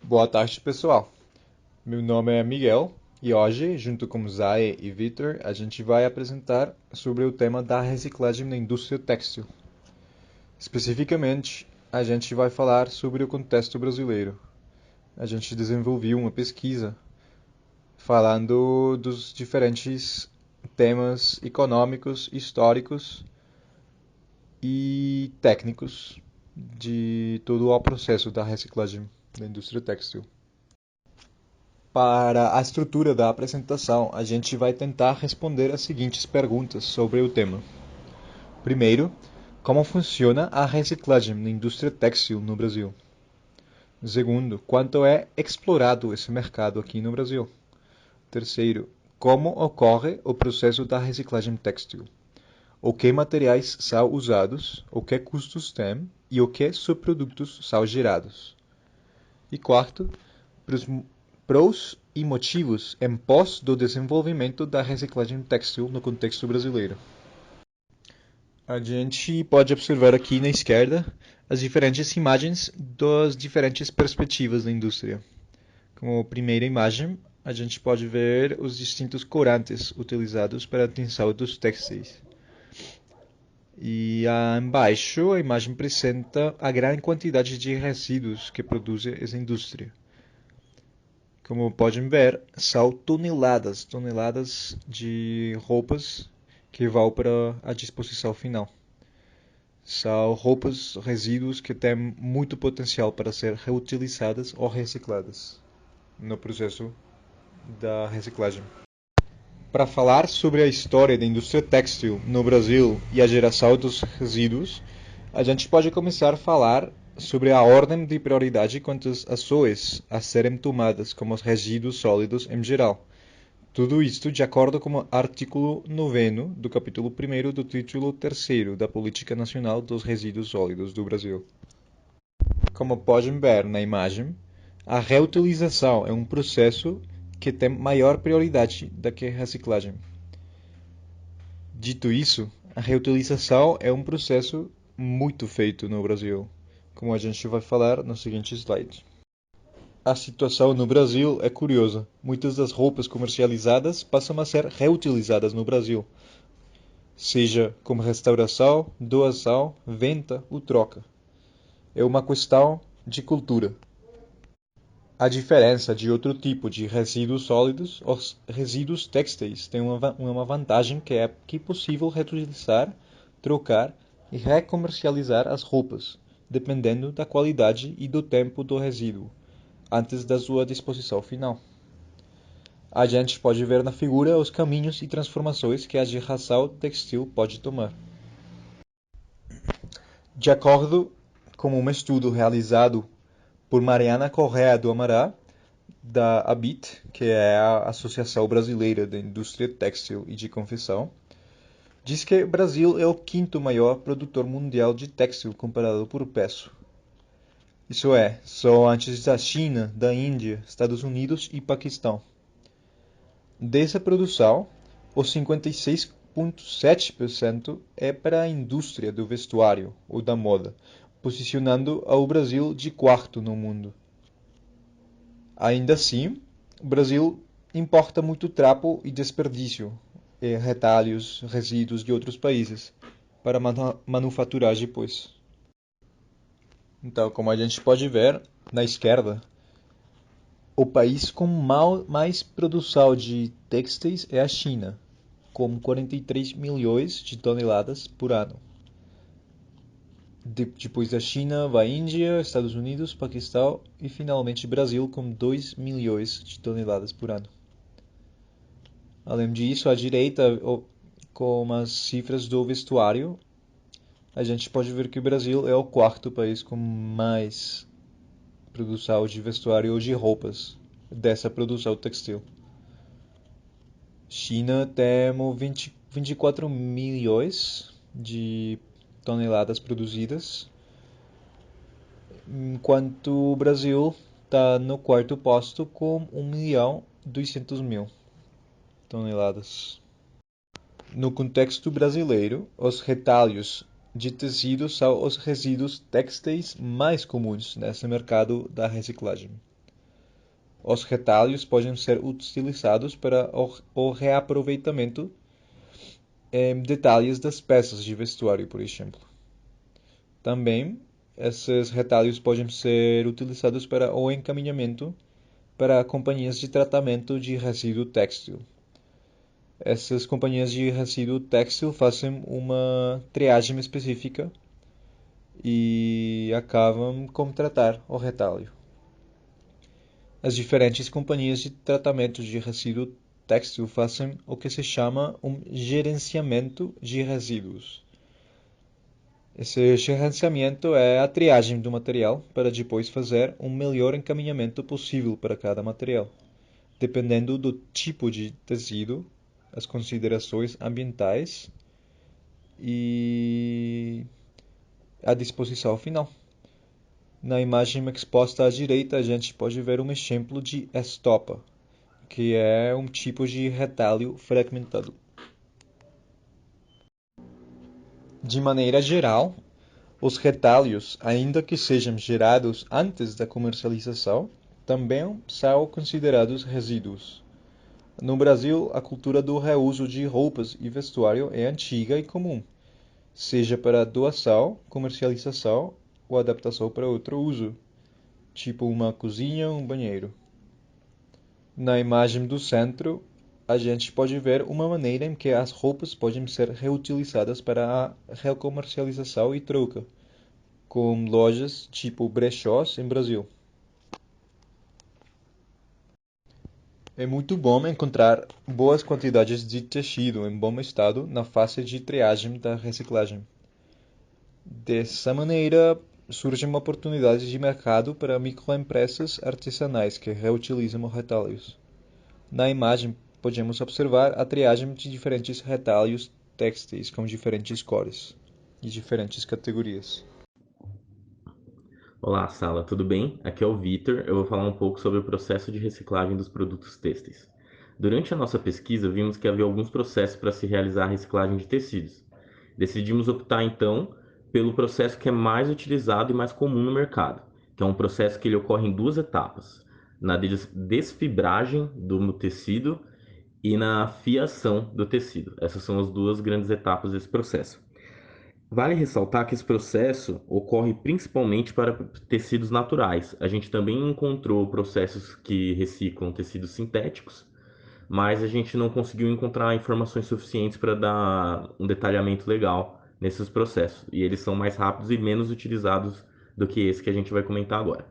Boa tarde, pessoal. Meu nome é Miguel e hoje, junto com Zay e Vitor, a gente vai apresentar sobre o tema da reciclagem na indústria têxtil. Especificamente, a gente vai falar sobre o contexto brasileiro. A gente desenvolveu uma pesquisa falando dos diferentes temas econômicos, históricos e técnicos de todo o processo da reciclagem da indústria têxtil. Para a estrutura da apresentação, a gente vai tentar responder as seguintes perguntas sobre o tema. Primeiro, como funciona a reciclagem na indústria têxtil no Brasil? Segundo, quanto é explorado esse mercado aqui no Brasil? Terceiro, como ocorre o processo da reciclagem têxtil? O que materiais são usados, o que custos tem e o que subprodutos são gerados? E quarto, pros e motivos em pós do desenvolvimento da reciclagem têxtil no contexto brasileiro. A gente pode observar aqui na esquerda as diferentes imagens das diferentes perspectivas da indústria. Como primeira imagem, a gente pode ver os distintos corantes utilizados para a tensão dos têxteis. E embaixo, a imagem apresenta a grande quantidade de resíduos que produz essa indústria. Como podem ver, são toneladas de roupas que vão para a disposição final. São roupas, resíduos que têm muito potencial para ser reutilizadas ou recicladas no processo da reciclagem. Para falar sobre a história da indústria têxtil no Brasil e a geração dos resíduos, a gente pode começar a falar sobre a ordem de prioridade quanto às ações a serem tomadas como os resíduos sólidos em geral. Tudo isto de acordo com o artigo 9º do capítulo 1º do título 3º da Política Nacional dos Resíduos Sólidos do Brasil. Como podem ver na imagem, a reutilização é um processo que tem maior prioridade do que a reciclagem. Dito isso, a reutilização é um processo muito feito no Brasil, como a gente vai falar no seguinte slide. A situação no Brasil é curiosa. Muitas das roupas comercializadas passam a ser reutilizadas no Brasil, seja como restauração, doação, venda ou troca. É uma questão de cultura. A diferença de outro tipo de resíduos sólidos, os resíduos têxteis têm uma vantagem que é possível reutilizar, trocar e recomercializar as roupas, dependendo da qualidade e do tempo do resíduo, antes da sua disposição final. A gente pode ver na figura os caminhos e transformações que a geração textil pode tomar. De acordo com um estudo realizado por Mariana Correa do Amará, da ABIT, que é a Associação Brasileira da Indústria Têxtil e de Confecção, diz que o Brasil é o quinto maior produtor mundial de têxtil comparado por peso. Isso é, só antes da China, da Índia, Estados Unidos e Paquistão. Dessa produção, os 56,7% é para a indústria do vestuário ou da moda, posicionando o Brasil de quarto no mundo. Ainda assim, o Brasil importa muito trapo e desperdício, e retalhos, resíduos de outros países, para manufaturar depois. Então, como a gente pode ver na esquerda, o país com mais produção de têxteis é a China, com 43 milhões de toneladas por ano. Depois da China, vai a Índia, Estados Unidos, Paquistão e finalmente Brasil com 2 milhões de toneladas por ano. Além disso, à direita, com as cifras do vestuário, a gente pode ver que o Brasil é o quarto país com mais produção de vestuário ou de roupas dessa produção textil. China tem 24 milhões de toneladas produzidas, enquanto o Brasil está no quarto posto com 1.200.000 toneladas. No contexto brasileiro, os retalhos de tecido são os resíduos têxteis mais comuns nesse mercado da reciclagem. Os retalhos podem ser utilizados para o reaproveitamento em detalhes das peças de vestuário, por exemplo. Também, esses retalhos podem ser utilizados para o encaminhamento para companhias de tratamento de resíduo têxtil. Essas companhias de resíduo têxtil fazem uma triagem específica e acabam com tratar o retalho. As diferentes companhias de tratamento de resíduo têxtil fazem o que se chama um gerenciamento de resíduos. Esse gerenciamento é a triagem do material para depois fazer um melhor encaminhamento possível para cada material, dependendo do tipo de tecido, as considerações ambientais e a disposição final. Na imagem exposta à direita, a gente pode ver um exemplo de estopa, que é um tipo de retalho fragmentado. De maneira geral, os retalhos, ainda que sejam gerados antes da comercialização, também são considerados resíduos. No Brasil, a cultura do reuso de roupas e vestuário é antiga e comum, seja para doação, comercialização ou adaptação para outro uso, tipo uma cozinha ou um banheiro. Na imagem do centro, a gente pode ver uma maneira em que as roupas podem ser reutilizadas para a recomercialização e troca, com lojas tipo brechós em Brasil. É muito bom encontrar boas quantidades de tecido em bom estado na fase de triagem da reciclagem. Dessa maneira, surgem oportunidades de mercado para microempresas artesanais que reutilizam retalhos. Na imagem, podemos observar a triagem de diferentes retalhos têxteis com diferentes cores e diferentes categorias. Olá, Sala, tudo bem? Aqui é o Vitor. Eu vou falar um pouco sobre o processo de reciclagem dos produtos têxteis. Durante a nossa pesquisa, vimos que havia alguns processos para se realizar a reciclagem de tecidos. Decidimos optar, então, pelo processo que é mais utilizado e mais comum no mercado, que é um processo que ele ocorre em duas etapas: na desfibragem do tecido e na fiação do tecido. Essas são as duas grandes etapas desse processo. Vale ressaltar que esse processo ocorre principalmente para tecidos naturais. A gente também encontrou processos que reciclam tecidos sintéticos, mas a gente não conseguiu encontrar informações suficientes para dar um detalhamento legal nesses processos. E eles são mais rápidos e menos utilizados do que esse que a gente vai comentar agora.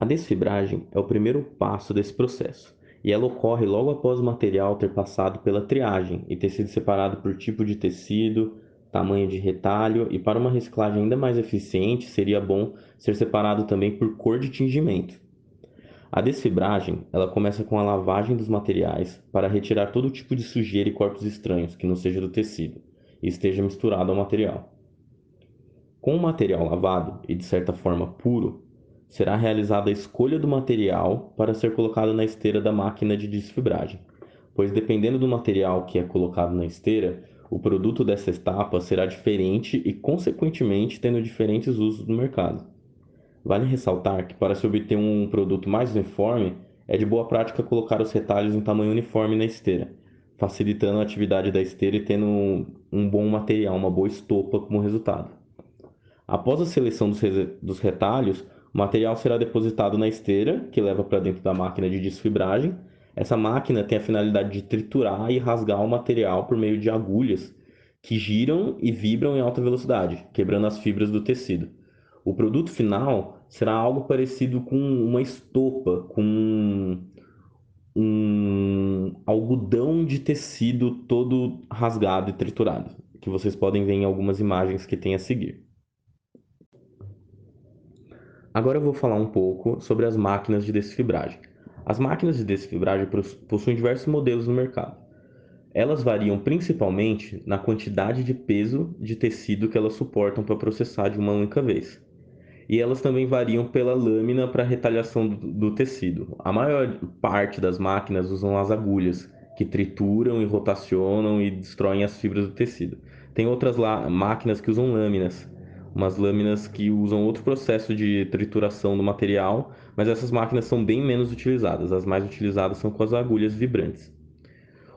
A desfibragem é o primeiro passo desse processo, e ela ocorre logo após o material ter passado pela triagem e ter sido separado por tipo de tecido, tamanho de retalho, e para uma reciclagem ainda mais eficiente, seria bom ser separado também por cor de tingimento. A desfibragem, ela começa com a lavagem dos materiais para retirar todo tipo de sujeira e corpos estranhos que não seja do tecido e esteja misturado ao material. Com o material lavado e de certa forma puro, será realizada a escolha do material para ser colocado na esteira da máquina de desfibragem, pois dependendo do material que é colocado na esteira, o produto dessa etapa será diferente e, consequentemente, tendo diferentes usos no mercado. Vale ressaltar que, para se obter um produto mais uniforme, é de boa prática colocar os retalhos em tamanho uniforme na esteira, facilitando a atividade da esteira e tendo um bom material, uma boa estopa como resultado. Após a seleção dos retalhos, o material será depositado na esteira, que leva para dentro da máquina de desfibragem. Essa máquina tem a finalidade de triturar e rasgar o material por meio de agulhas que giram e vibram em alta velocidade, quebrando as fibras do tecido. O produto final será algo parecido com uma estopa, com um algodão de tecido todo rasgado e triturado, que vocês podem ver em algumas imagens que tem a seguir. Agora eu vou falar um pouco sobre as máquinas de desfibragem. As máquinas de desfibragem possuem diversos modelos no mercado. Elas variam principalmente na quantidade de peso de tecido que elas suportam para processar de uma única vez. E elas também variam pela lâmina para retalhação do tecido. A maior parte das máquinas usam as agulhas, que trituram e rotacionam e destroem as fibras do tecido. Tem outras máquinas que usam lâminas, umas lâminas que usam outro processo de trituração do material, mas essas máquinas são bem menos utilizadas. As mais utilizadas são com as agulhas vibrantes.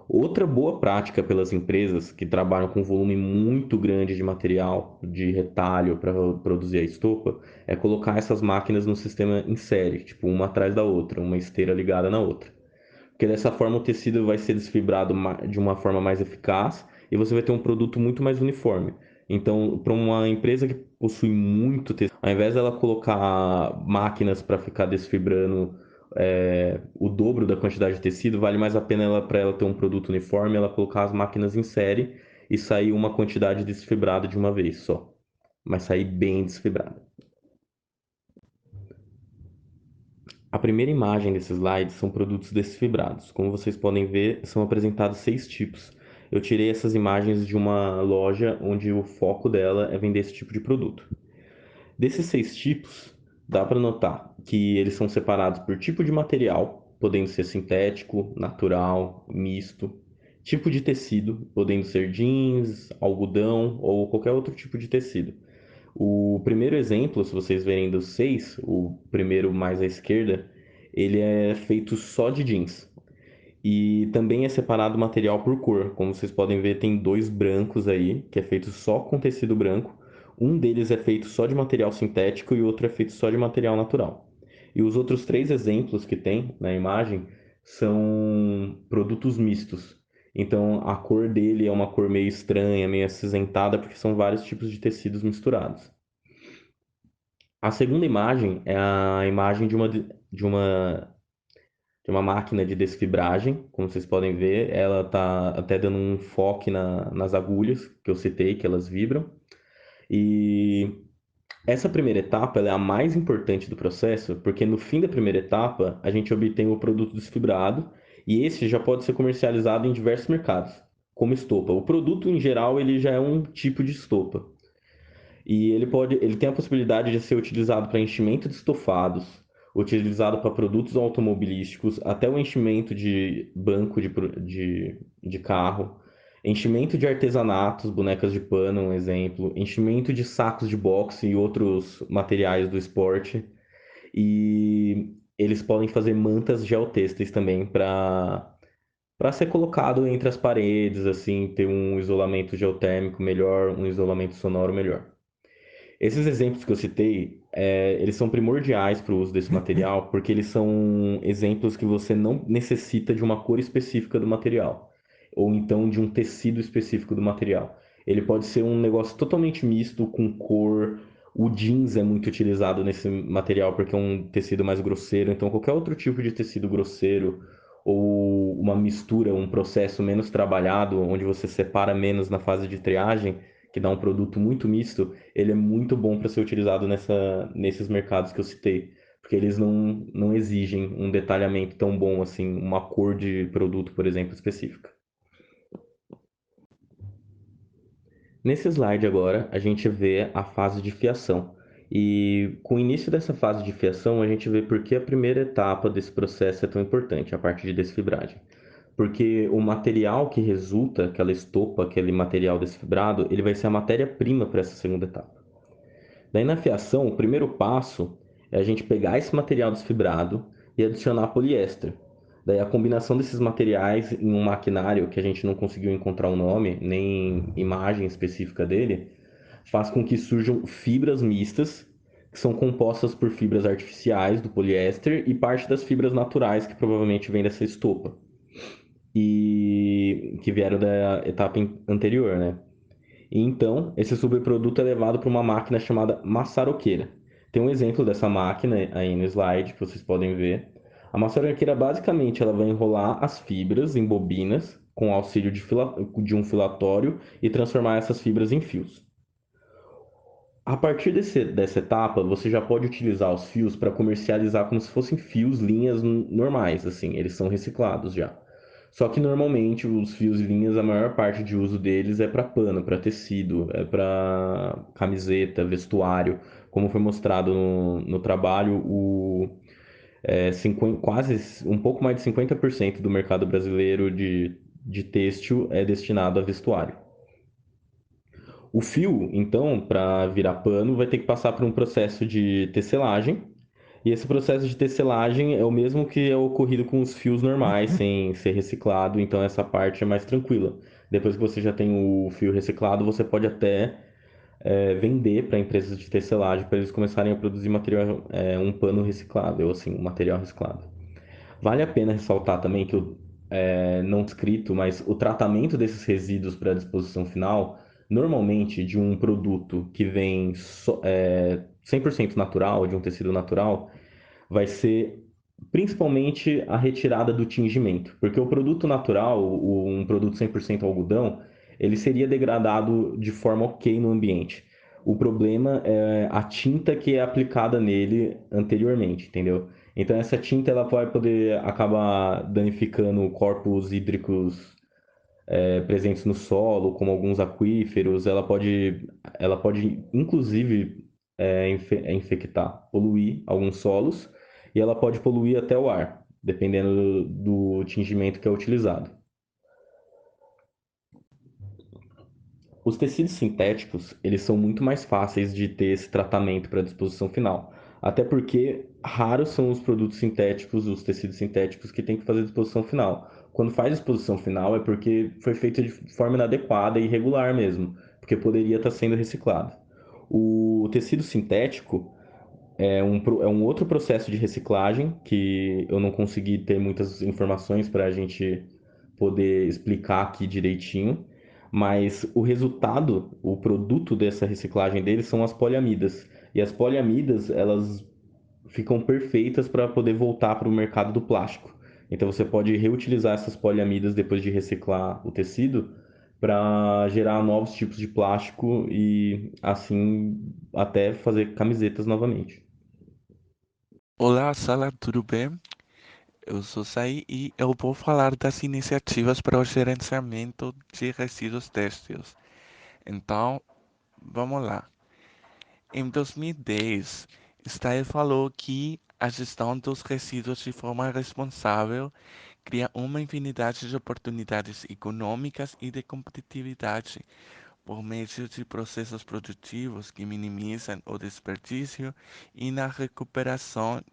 Outra boa prática pelas empresas que trabalham com volume muito grande de material, de retalho para produzir a estopa, é colocar essas máquinas no sistema em série, tipo uma atrás da outra, uma esteira ligada na outra. Porque dessa forma o tecido vai ser desfibrado de uma forma mais eficaz e você vai ter um produto muito mais uniforme. Então, para uma empresa que possui muito tecido, ao invés dela colocar máquinas para ficar desfibrando o dobro da quantidade de tecido, vale mais a pena para ela ter um produto uniforme, ela colocar as máquinas em série e sair uma quantidade desfibrada de uma vez só, mas sair bem desfibrada. A primeira imagem desse slide são produtos desfibrados. Como vocês podem ver, são apresentados 6 tipos. Eu tirei essas imagens de uma loja onde o foco dela é vender esse tipo de produto. Desses 6 tipos, dá para notar que eles são separados por tipo de material, podendo ser sintético, natural, misto, tipo de tecido, podendo ser jeans, algodão ou qualquer outro tipo de tecido. O primeiro exemplo, se vocês verem dos 6, o primeiro mais à esquerda, ele é feito só de jeans. E também é separado o material por cor. Como vocês podem ver, tem 2 brancos aí, que é feito só com tecido branco. Um deles é feito só de material sintético e o outro é feito só de material natural. E os outros 3 exemplos que tem na imagem são produtos mistos. Então a cor dele é uma cor meio estranha, meio acinzentada, porque são vários tipos de tecidos misturados. A segunda imagem é a imagem de uma máquina de desfibragem. Como vocês podem ver, ela está até dando um enfoque nas agulhas que eu citei, que elas vibram. E essa primeira etapa ela é a mais importante do processo, porque no fim da primeira etapa a gente obtém o produto desfibrado e esse já pode ser comercializado em diversos mercados, como estopa. O produto em geral ele já é um tipo de estopa. E ele tem a possibilidade de ser utilizado para enchimento de estofados, utilizado para produtos automobilísticos, até o enchimento de banco de carro, enchimento de artesanatos, bonecas de pano, um exemplo, enchimento de sacos de boxe e outros materiais do esporte. E eles podem fazer mantas geotêxteis também para ser colocado entre as paredes, assim, ter um isolamento geotérmico melhor, um isolamento sonoro melhor. Esses exemplos que eu citei, eles são primordiais para o uso desse material, porque eles são exemplos que você não necessita de uma cor específica do material, ou então de um tecido específico do material. Ele pode ser um negócio totalmente misto, com cor. O jeans é muito utilizado nesse material porque é um tecido mais grosseiro, então qualquer outro tipo de tecido grosseiro, ou uma mistura, um processo menos trabalhado, onde você separa menos na fase de triagem, que dá um produto muito misto, ele é muito bom para ser utilizado nesses mercados que eu citei, porque eles não exigem um detalhamento tão bom assim, uma cor de produto, por exemplo, específica. Nesse slide agora, a gente vê a fase de fiação. E com o início dessa fase de fiação, a gente vê por que a primeira etapa desse processo é tão importante, a parte de desfibragem. Porque o material que resulta, aquela estopa, aquele material desfibrado, ele vai ser a matéria-prima para essa segunda etapa. Daí na fiação, o primeiro passo é a gente pegar esse material desfibrado e adicionar poliéster. Daí a combinação desses materiais em um maquinário que a gente não conseguiu encontrar um nome, nem imagem específica dele, faz com que surjam fibras mistas, que são compostas por fibras artificiais do poliéster e parte das fibras naturais que provavelmente vem dessa estopa e que vieram da etapa anterior, né? E então, esse subproduto é levado para uma máquina chamada maçaroqueira. Tem um exemplo dessa máquina aí no slide que vocês podem ver. A maçaroqueira basicamente ela vai enrolar as fibras em bobinas com auxílio de um filatório e transformar essas fibras em fios. A partir dessa etapa, você já pode utilizar os fios para comercializar como se fossem fios, linhas normais, assim, eles são reciclados já. Só que normalmente os fios e linhas, a maior parte de uso deles é para pano, para tecido, é para camiseta, vestuário. Como foi mostrado no trabalho, quase um pouco mais de 50% do mercado brasileiro de têxtil é destinado a vestuário. O fio, então, para virar pano, vai ter que passar por um processo de tecelagem. E esse processo de tecelagem é o mesmo que é ocorrido com os fios normais, sem ser reciclado, então essa parte é mais tranquila. Depois que você já tem o fio reciclado, você pode até vender para empresas de tecelagem para eles começarem a produzir material, um pano reciclável, assim, um material reciclado. Vale a pena ressaltar também que não escrito, mas o tratamento desses resíduos para a disposição final, normalmente de um produto que vem 100% natural, de um tecido natural, vai ser principalmente a retirada do tingimento, porque o produto natural, um produto 100% algodão, ele seria degradado de forma ok no ambiente. O problema é a tinta que é aplicada nele anteriormente, entendeu? Então essa tinta ela pode poder acabar danificando corpos hídricos presentes no solo, como alguns aquíferos. Ela pode inclusive infectar, poluir alguns solos e ela pode poluir até o ar, dependendo do tingimento que é utilizado. Os tecidos sintéticos, eles são muito mais fáceis de ter esse tratamento para disposição final. Até porque raros são os produtos sintéticos, os tecidos sintéticos que têm que fazer disposição final. Quando faz disposição final é porque foi feito de forma inadequada e irregular mesmo, porque poderia estar sendo reciclado. O tecido sintético é um outro processo de reciclagem que eu não consegui ter muitas informações para a gente poder explicar aqui direitinho, mas o resultado, o produto dessa reciclagem deles são as poliamidas. E as poliamidas, elas ficam perfeitas para poder voltar para o mercado do plástico. Então você pode reutilizar essas poliamidas depois de reciclar o tecido para gerar novos tipos de plástico e assim até fazer camisetas novamente. Olá, Sala, tudo bem? Eu sou Sai e eu vou falar das iniciativas para o gerenciamento de resíduos têxteis. Então, vamos lá. Em 2010, Steyer falou que a gestão dos resíduos de forma responsável cria uma infinidade de oportunidades econômicas e de competitividade por meio de processos produtivos que minimizam o desperdício e na recuperação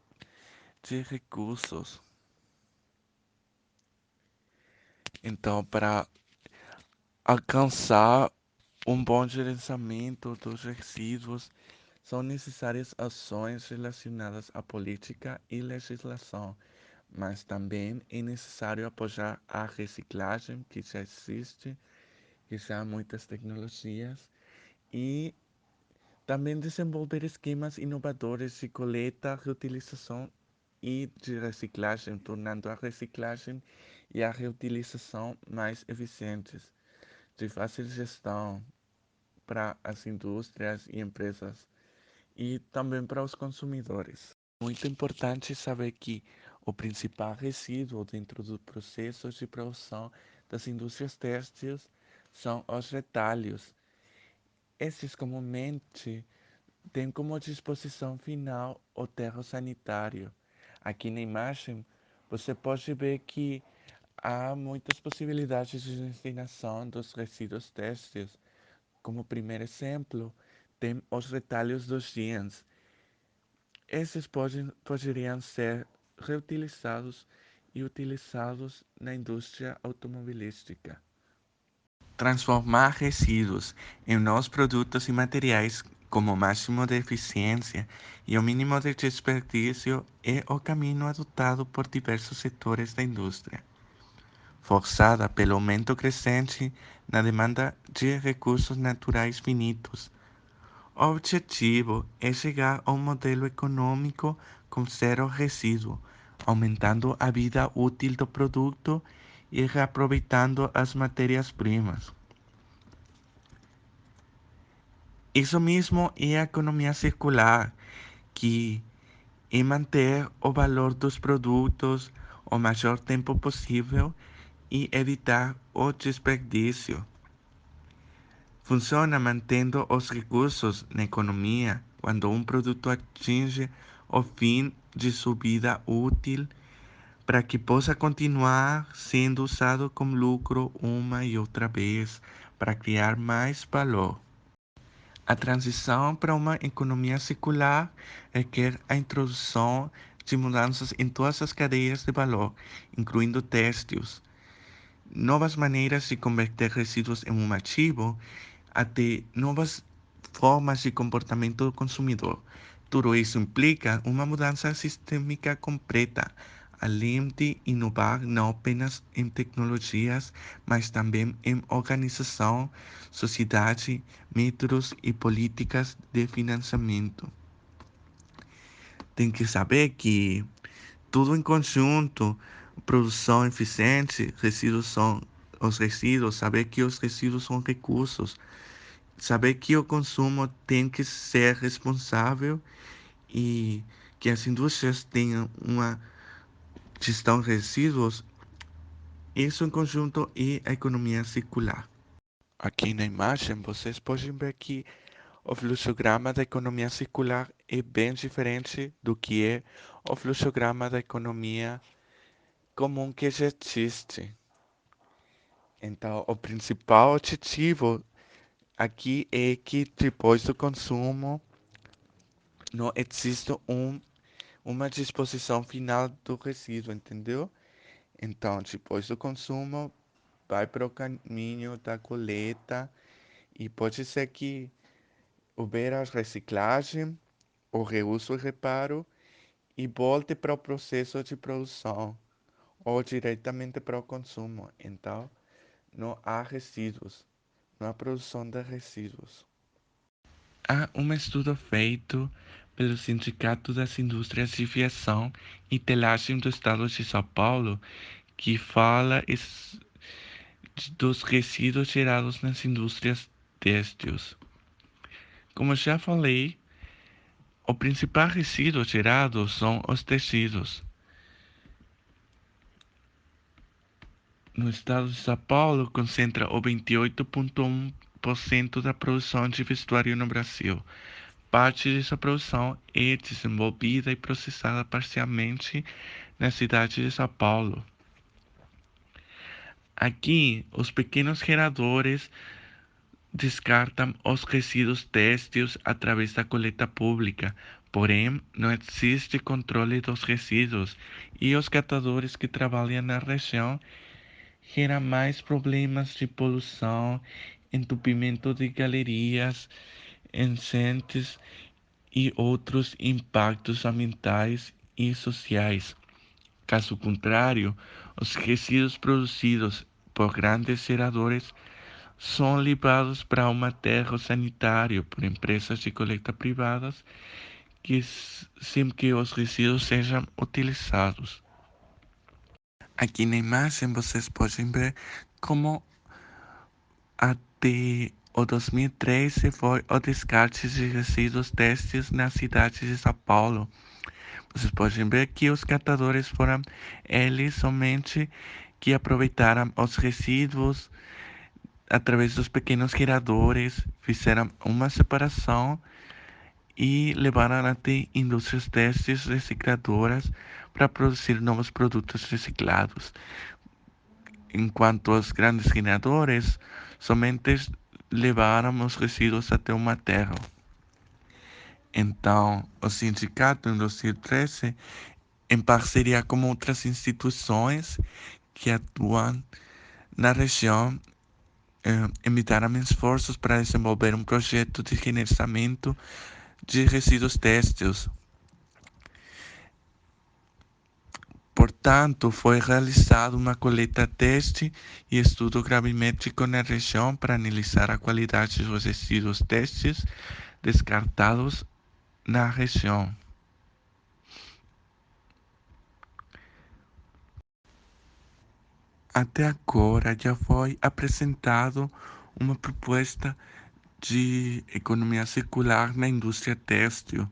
de recursos. Então, para alcançar um bom gerenciamento dos resíduos, são necessárias ações relacionadas à política e legislação, mas também é necessário apoiar a reciclagem que já existe, que já há muitas tecnologias, e também desenvolver esquemas inovadores de coleta, reutilização e de reciclagem, tornando a reciclagem e a reutilização mais eficientes, de fácil gestão para as indústrias e empresas e também para os consumidores. Muito importante saber que o principal resíduo dentro do processo de produção das indústrias têxteis são os retalhos. Esses comumente têm como disposição final o aterro sanitário. Aqui na imagem você pode ver que há muitas possibilidades de destinação dos resíduos têxteis. Como primeiro exemplo, tem os retalhos dos jeans. Esses poderiam ser reutilizados e utilizados na indústria automobilística. Transformar resíduos em novos produtos e materiais como máximo de eficiência e o mínimo de desperdício é o caminho adotado por diversos setores da indústria, forçada pelo aumento crescente na demanda de recursos naturais finitos. O objetivo é chegar a um modelo econômico com zero resíduo, aumentando a vida útil do produto e reaproveitando as matérias-primas. Isso mesmo é a economia circular, que é manter o valor dos produtos o maior tempo possível e evitar o desperdício. Funciona mantendo os recursos na economia quando um produto atinge o fim de sua vida útil para que possa continuar sendo usado com lucro uma e outra vez para criar mais valor. A transição para uma economia circular requer a introdução de mudanças em todas as cadeias de valor, incluindo têxteis, novas maneiras de converter resíduos em um ativo, até novas formas de comportamento do consumidor. Tudo isso implica uma mudança sistêmica completa, além de inovar não apenas em tecnologias, mas também em organização, sociedade, métodos e políticas de financiamento. Tem que saber que tudo em conjunto, produção eficiente, os resíduos, saber que os resíduos são recursos, saber que o consumo tem que ser responsável e que as indústrias tenham uma gestão de resíduos, isso em conjunto é a economia circular. Aqui na imagem vocês podem ver que o fluxograma da economia circular é bem diferente do que é o fluxograma da economia comum que já existe. Então, o principal objetivo aqui é que depois do consumo não existe uma disposição final do resíduo, entendeu? Então, depois do consumo, vai para o caminho da coleta e pode ser que houver a reciclagem, o reuso e reparo e volte para o processo de produção ou diretamente para o consumo. Então, não há resíduos, não há produção de resíduos. Há um estudo feito pelo Sindicato das Indústrias de Fiação e Telagem do Estado de São Paulo que fala dos resíduos gerados nas indústrias têxteis. Como já falei, o principal resíduo gerado são os tecidos. No estado de São Paulo, concentra o 28,1% da produção de vestuário no Brasil. Parte dessa produção é desenvolvida e processada parcialmente na cidade de São Paulo. Aqui, os pequenos geradores descartam os resíduos têxteis através da coleta pública, porém não existe controle dos resíduos e os catadores que trabalham na região geram mais problemas de poluição, entupimento de galerias, enchentes e outros impactos ambientais e sociais. Caso contrário, os resíduos produzidos por grandes geradores são levados para um aterro sanitário por empresas de coleta privadas sem que os resíduos sejam utilizados. Aqui na imagem vocês podem ver como até o 2013 foi o descarte de resíduos têxteis na cidade de São Paulo. Vocês podem ver que os catadores foram eles somente que aproveitaram os resíduos através dos pequenos geradores, fizeram uma separação e levaram até indústrias têxteis recicladoras para produzir novos produtos reciclados, enquanto os grandes geradores somente levaram os resíduos até um aterro. Então, o sindicato, em 2013, em parceria com outras instituições que atuam na região, emitiram esforços para desenvolver um projeto de gerenciamento de resíduos têxteis. Portanto, foi realizada uma coleta teste e estudo gravimétrico na região para analisar a qualidade dos resíduos têxteis descartados na região. Até agora já foi apresentado uma proposta de economia circular na indústria têxtil.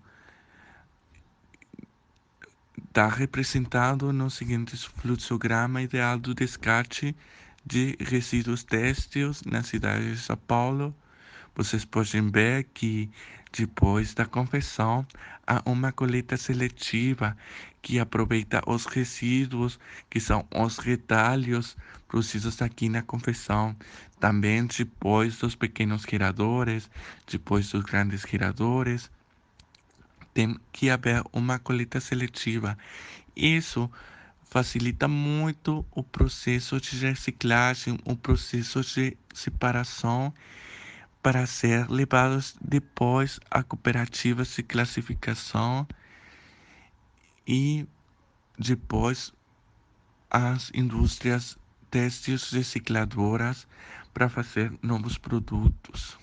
Está representado no seguinte fluxograma ideal do descarte de resíduos têxteis na cidade de São Paulo. Vocês podem ver que Depois da confecção, há uma coleta seletiva que aproveita os resíduos, que são os retalhos produzidos aqui na confecção. Também depois dos pequenos geradores, depois dos grandes geradores, tem que haver uma coleta seletiva. Isso facilita muito o processo de reciclagem, o processo de separação para ser levados depois a cooperativas de classificação e depois às indústrias têxteis recicladoras para fazer novos produtos.